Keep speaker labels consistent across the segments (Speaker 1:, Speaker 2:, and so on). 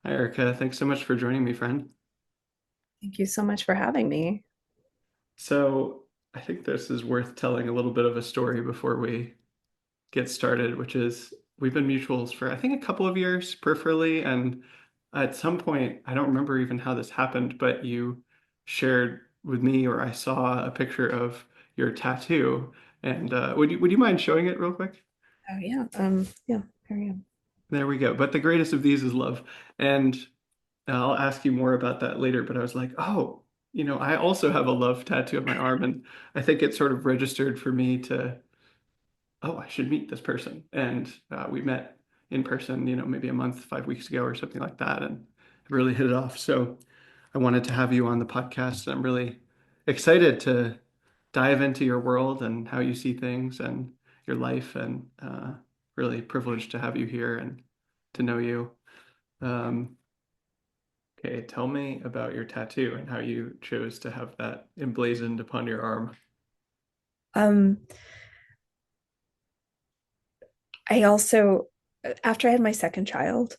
Speaker 1: Hi, Erica. Thanks so much for joining me, friend.
Speaker 2: Thank you so much for having me.
Speaker 1: So, I think this is worth telling a little bit of a story before we get started, which is we've been mutuals for I think a couple of years, peripherally, and at some point, I don't remember even how this happened, but you shared with me, or I saw a picture of your tattoo, and would you mind showing it real quick?
Speaker 2: Oh yeah. Here I am.
Speaker 1: There we go. But the greatest of these is love, and I'll ask you more about that later, but I was like, oh, I also have a love tattoo on my arm, and I think it sort of registered for me to, oh, I should meet this person. And we met in person, maybe a month, 5 weeks ago or something like that, and really hit it off. So I wanted to have you on the podcast. I'm really excited to dive into your world and how you see things and your life, and really privileged to have you here and to know you. Um, Okay, tell me about your tattoo and how you chose to have that emblazoned upon your arm.
Speaker 2: Um, I also, after I had my second child,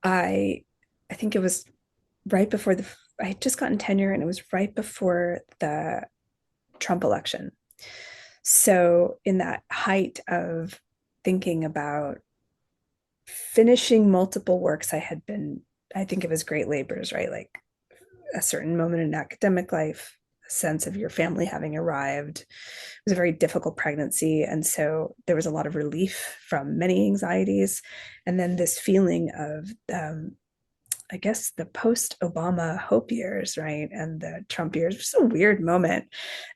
Speaker 2: I I think it was right before I had just gotten tenure, and it was right before the Trump election. So in that height of thinking about finishing multiple works I think it was great labors, right? Like a certain moment in academic life, a sense of your family having arrived. It was a very difficult pregnancy. And so there was a lot of relief from many anxieties. And then this feeling of, I guess, the post Obama hope years, right? And the Trump years, it's a weird moment.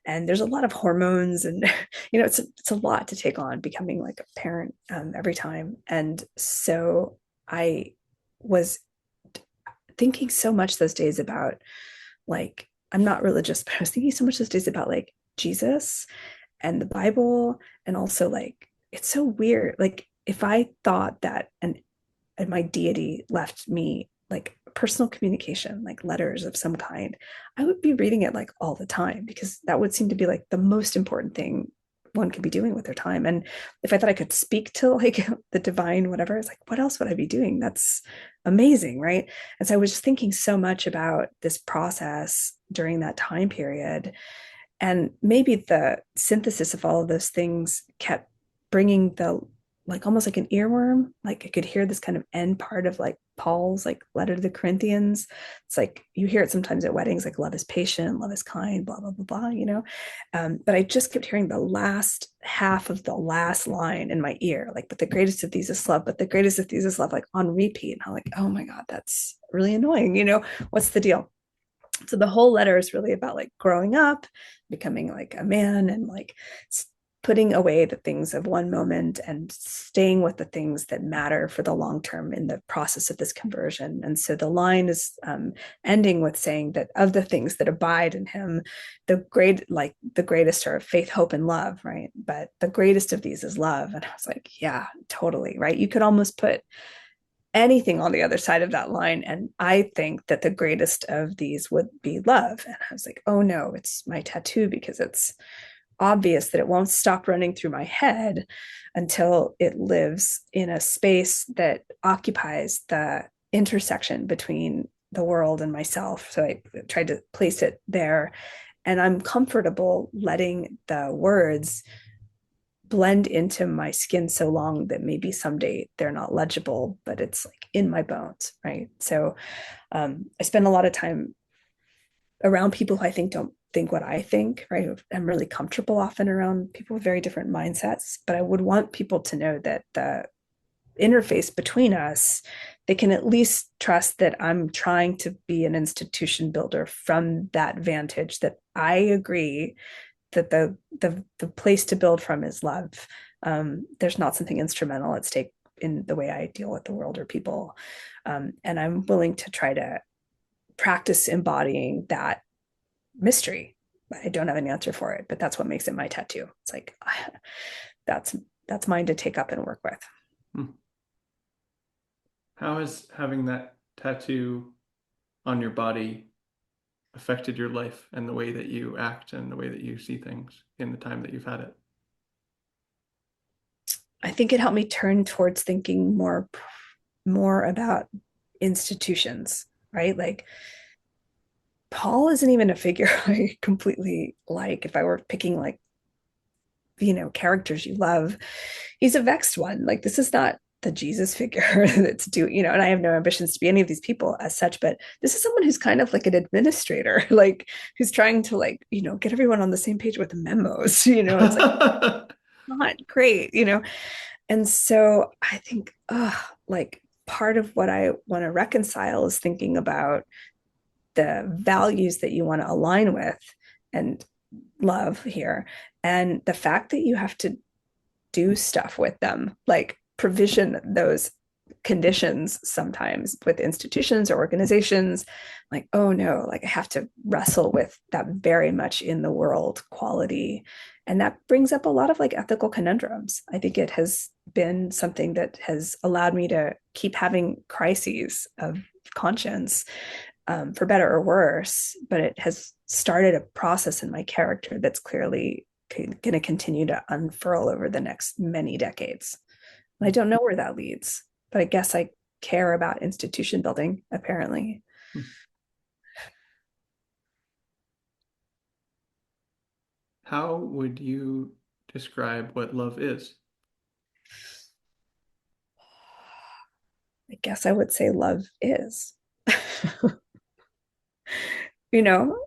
Speaker 2: And there's a lot of hormones, and, it's a lot to take on becoming like a parent every time. And so I was thinking so much those days about, like, I'm not religious, but I was thinking so much those days about like Jesus and the Bible, and also like it's so weird. Like if I thought that and my deity left me like personal communication, like letters of some kind, I would be reading it like all the time, because that would seem to be like the most important thing one could be doing with their time. And if I thought I could speak to like the divine, whatever, it's like, what else would I be doing? That's amazing, right? And so I was just thinking so much about this process during that time period. And maybe the synthesis of all of those things kept bringing the, like, almost like an earworm. Like I could hear this kind of end part of like Paul's like letter to the Corinthians. It's like you hear it sometimes at weddings, like love is patient, love is kind, blah blah blah blah. But I just kept hearing the last half of the last line in my ear, like, but the greatest of these is love, but the greatest of these is love, like on repeat. And I'm like, oh my God, that's really annoying. What's the deal? So the whole letter is really about like growing up, becoming like a man, and like putting away the things of one moment and staying with the things that matter for the long term in the process of this conversion. And so the line is ending with saying that of the things that abide in him, the greatest are faith, hope, and love, right? But the greatest of these is love. And I was like, yeah, totally, right? You could almost put anything on the other side of that line. And I think that the greatest of these would be love. And I was like, oh no, it's my tattoo, because it's obvious that it won't stop running through my head until it lives in a space that occupies the intersection between the world and myself. So I tried to place it there. And I'm comfortable letting the words blend into my skin so long that maybe someday they're not legible, but it's like in my bones, right? So I spend a lot of time around people who I think don't think what I think, right? I'm really comfortable often around people with very different mindsets, but I would want people to know that the interface between us, they can at least trust that I'm trying to be an institution builder from that vantage, that I agree that the place to build from is love. There's not something instrumental at stake in the way I deal with the world or people, and I'm willing to try to practice embodying that mystery. I don't have an answer for it, but that's what makes it my tattoo. It's like that's that's mine to take up and work with.
Speaker 1: Hmm. How has having that tattoo on your body affected your life and the way that you act and the way that you see things in the time that you've had it?
Speaker 2: I think it helped me turn towards thinking more about institutions, right? Like Paul isn't even a figure I completely like. If I were picking like, characters you love, he's a vexed one. Like this is not the Jesus figure that's and I have no ambitions to be any of these people as such, but this is someone who's kind of like an administrator, like who's trying to like, get everyone on the same page with memos, it's like not great, And so I think, like part of what I want to reconcile is thinking about the values that you want to align with and love here. And the fact that you have to do stuff with them, like provision those conditions sometimes with institutions or organizations, like, oh no, like I have to wrestle with that very much in the world quality. And that brings up a lot of like ethical conundrums. I think it has been something that has allowed me to keep having crises of conscience, for better or worse, but it has started a process in my character that's clearly going to continue to unfurl over the next many decades. And I don't know where that leads, but I guess I care about institution building, apparently.
Speaker 1: How would you describe what love is?
Speaker 2: I guess I would say love is.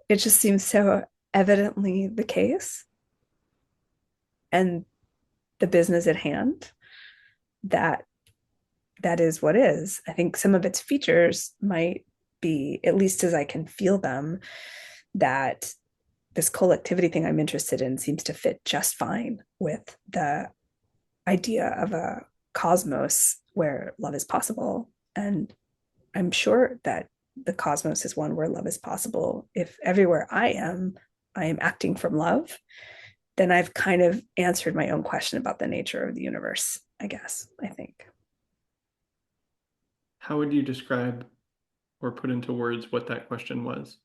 Speaker 2: It just seems so evidently the case and the business at hand that that is what is. I think some of its features might be, at least as I can feel them, that this collectivity thing I'm interested in seems to fit just fine with the idea of a cosmos where love is possible. And I'm sure that the cosmos is one where love is possible. If everywhere I am acting from love, then I've kind of answered my own question about the nature of the universe, I guess, I think.
Speaker 1: How would you describe or put into words what that question was?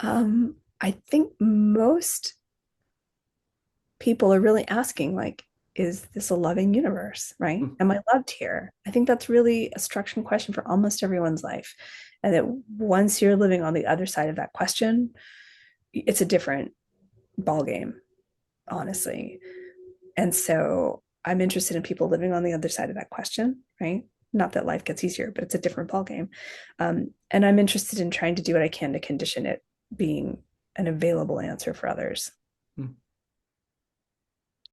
Speaker 2: I think most people are really asking, like, is this a loving universe, right?
Speaker 1: Hmm.
Speaker 2: Am I loved here? I think that's really a structuring question for almost everyone's life. And that once you're living on the other side of that question, it's a different ballgame, honestly. And so I'm interested in people living on the other side of that question, right? Not that life gets easier, but it's a different ballgame. And I'm interested in trying to do what I can to condition it being an available answer for others.